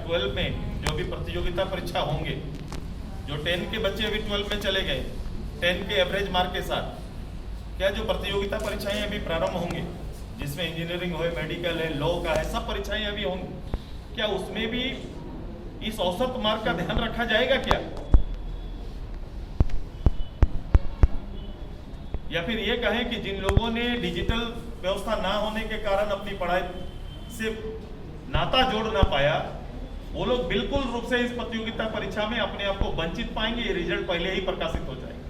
12 में जो भी प्रतियोगिता परीक्षा होंगे, जो 10 के बच्चे अभी 12 में चले गए 10 के एवरेज मार्क के साथ, क्या जो प्रतियोगिता परीक्षाएं अभी प्रारंभ होंगी जिसमें इंजीनियरिंग हो, मेडिकल है, लॉ का है, सब परीक्षाएं अभी होंगी, क्या उसमें भी इस औसत मार्क का ध्यान रखा जाएगा क्या? या फिर ये कहें कि जिन लोगों ने डिजिटल व्यवस्था ना होने के कारण अपनी पढ़ाई से नाता जोड़ ना पाया, वो लोग बिल्कुल रूप से इस प्रतियोगिता परीक्षा में अपने आप को वंचित पाएंगे। ये रिजल्ट पहले ही प्रकाशित हो जाएगा।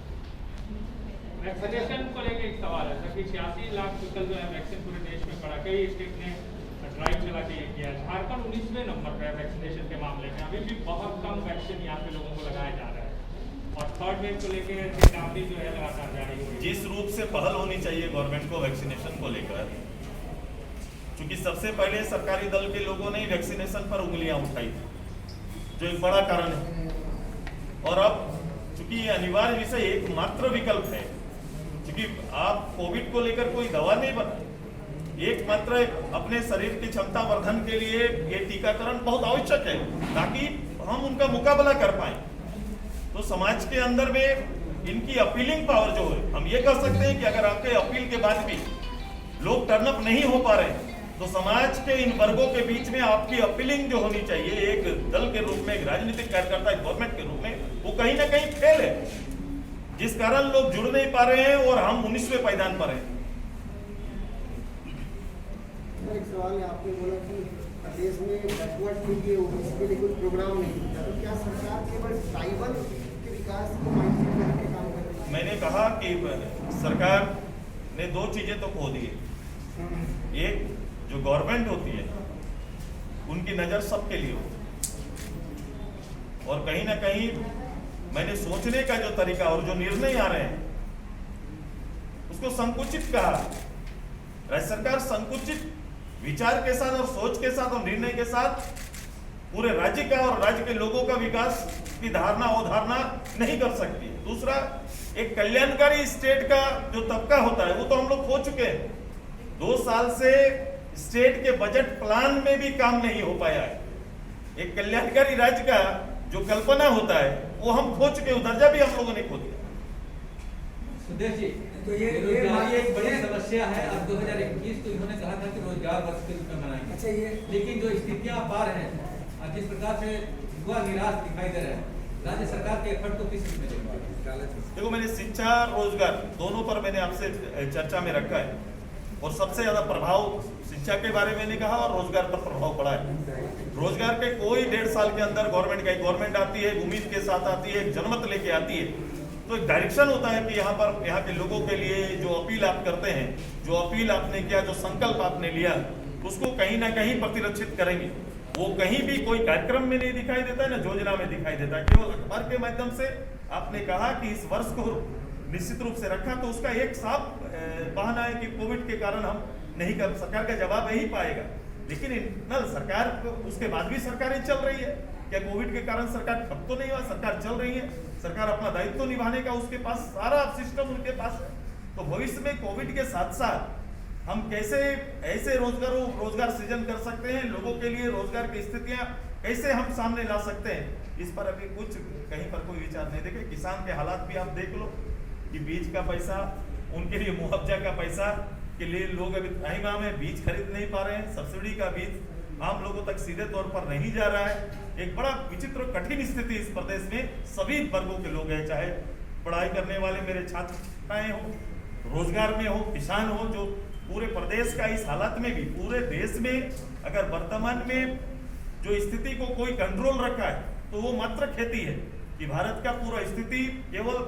वैक्सीनेशन को लेकर एक सवाल है कि 86 लाख टोटल जो है वैक्सीन पूरे देश में पड़ा, कई स्टेट ने ड्राइव चला के किया। झारखंड 19वें नंबर पर है वैक्सीनेशन के मामले में, अभी भी बहुत कम वैक्सीन यहाँ पे लोगों को लगाया जा रहा है और थर्ड वेव को लेकर चेतावनी जो है लगातार जारी हो रही है। जिस रूप से पहल होनी चाहिए गवर्नमेंट को वैक्सीनेशन को लेकर, क्योंकि सबसे पहले सरकारी दल के लोगों ने वैक्सीनेशन पर उंगलियां उठाई थी, जो एक बड़ा कारण है। और अब चूंकि ये अनिवार्य विषय एकमात्र विकल्प है, क्योंकि आप कोविड को लेकर कोई दवा नहीं बना, एकमात्र अपने शरीर की क्षमता वर्धन के लिए ये टीकाकरण बहुत आवश्यक है ताकि हम उनका मुकाबला कर पाए। तो समाज के अंदर में इनकी अपीलिंग पावर जो है, हम ये कह सकते हैं कि अगर आपके अपील के बाद भी लोग टर्नअप नहीं हो पा रहे, तो समाज के इन वर्गों के बीच में आपकी अपीलिंग जो होनी चाहिए एक दल के रूप में, एक राजनीतिक कार्यकर्ता, एक गवर्नमेंट के रूप में, वो कहीं ना कहीं फेल है, जिस कारण लोग जुड़ नहीं पा रहे हैं और हम 19वें पायदान पर हैं। एक सवाल है, आपने बोला कि प्रदेश में बैकवर्ड के लिए ओबीसी के लिए कोई प्रोग्राम नहीं है, तो क्या सरकार केवल ट्राइबल के विकास को माइंड करके काम कर रही है? मैंने कहा कि सरकार ने दो चीजें तो खो दी है। एक, जो गवर्नमेंट होती है उनकी नजर सबके लिए होती है, और कहीं ना कहीं मैंने सोचने का जो तरीका और जो निर्णय आ रहे हैं उसको संकुचित कहा। राज्य सरकार संकुचित विचार के साथ और सोच के साथ और निर्णय के साथ पूरे राज्य का और राज्य के लोगों का विकास की धारणा अवधारणा नहीं कर सकती। दूसरा, एक कल्याणकारी स्टेट का जो तबका होता है वो तो हम लोग खो चुके हैं। 2 साल से स्टेट के बजट प्लान में भी काम नहीं हो पाया है। एक कल्याणकारी राज्य का जो कल्पना होता है वो हम खो चुके हैं, दर्जा भी हम लोगों ने खो दिया। सुदेश जी, तो ये एक बड़ी समस्या है। अब 2021 तो इन्होंने कहा था कि रोजगार वर्ष के रूप में मनाएंगे। अच्छा, ये लेकिन जो स्थितियां पार हैं, जिस प्रकार से युवा निराश दिखाई दे रहे हैं, राज्य सरकार के एफर्ट को किस रूप में देखा? देखो, मैंने शिक्षा रोजगार दोनों पर मैंने आपसे चर्चा में रखा है, और सबसे ज्यादा प्रभाव शिक्षा के बारे में कहा और रोजगार पर प्रभाव पड़ा है। रोजगार के कोई 1.5 साल के अंदर गवर्नमेंट आती है, उम्मीद के साथ आती है, जनमत लेके आती है, तो एक डायरेक्शन होता है कि यहाँ के लोगों के लिए जो अपील आप करते हैं, जो अपील आपने किया, जो संकल्प आपने लिया, उसको कहीं ना कहीं प्रतिरक्षित करेंगे। वो कहीं भी कोई कार्यक्रम में नहीं दिखाई देता है, ना योजना में दिखाई देता है, केवल अखबार के माध्यम से आपने कहा कि इस वर्ष को निश्चित रूप से रखा, तो उसका एक साफ बहाना है कि कोविड के कारण हम नहीं कर, सरकार का जवाब यही पाएगा। लेकिन इंटरनल सरकार, उसके बाद भी सरकारें चल रही है, क्या कोविड के कारण सरकार ठप तो नहीं हुआ? सरकार चल रही है, सरकार अपना दायित्व तो निभाने का उसके पास सारा सिस्टम उनके पास है। तो भविष्य में कोविड के साथ साथ हम कैसे ऐसे रोजगार सृजन कर सकते हैं, लोगों के लिए रोजगार की स्थितियां कैसे हम सामने ला सकते हैं, इस पर अभी कुछ कहीं पर कोई विचार नहीं। देखे, किसान के हालात भी आप देख लो कि बीज का पैसा, उनके लिए मुआवजा का पैसा के लिए लोग अभी टाइम में बीज खरीद नहीं पा रहे हैं, सब्सिडी का बीज आम लोगों तक सीधे तौर पर नहीं जा रहा है। एक बड़ा विचित्र कठिन स्थिति इस प्रदेश में सभी वर्गों के लोग हैं, चाहे पढ़ाई करने वाले मेरे छात्र छात्राएं हो, रोजगार में हो, किसान हो, जो पूरे प्रदेश का इस हालत में भी पूरे देश में अगर वर्तमान में जो स्थिति को कोई कंट्रोल रखा है तो वो मात्र खेती है। कि भारत का पूरा स्थिति केवल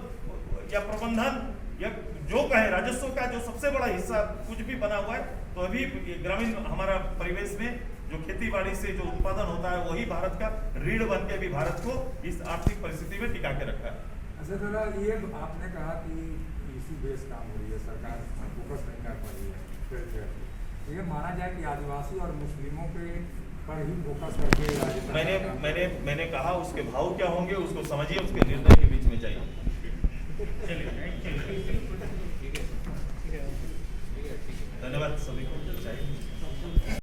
या प्रबंधन या जो कहे राजस्व का जो सबसे बड़ा हिस्सा कुछ भी बना हुआ है, तो अभी ग्रामीण हमारा परिवेश में जो खेती बाड़ी से जो उत्पादन होता है वही भारत का रीढ़ बन के भी भारत को इस आर्थिक परिस्थिति में टिका के रखा है। अच्छा दादा, ये आपने कहा कि इसी बेस काम हो रही है, सरकार फोकस नहीं कर पा रही है, फिर ये माना जाए कि आदिवासी और मुस्लिमों के पर ही फोकस करके मैंने कहा उसके भाव क्या होंगे उसको समझिए, उसके निर्णय के बीच में जाइए। चलिए, धन्यवाद सभी को।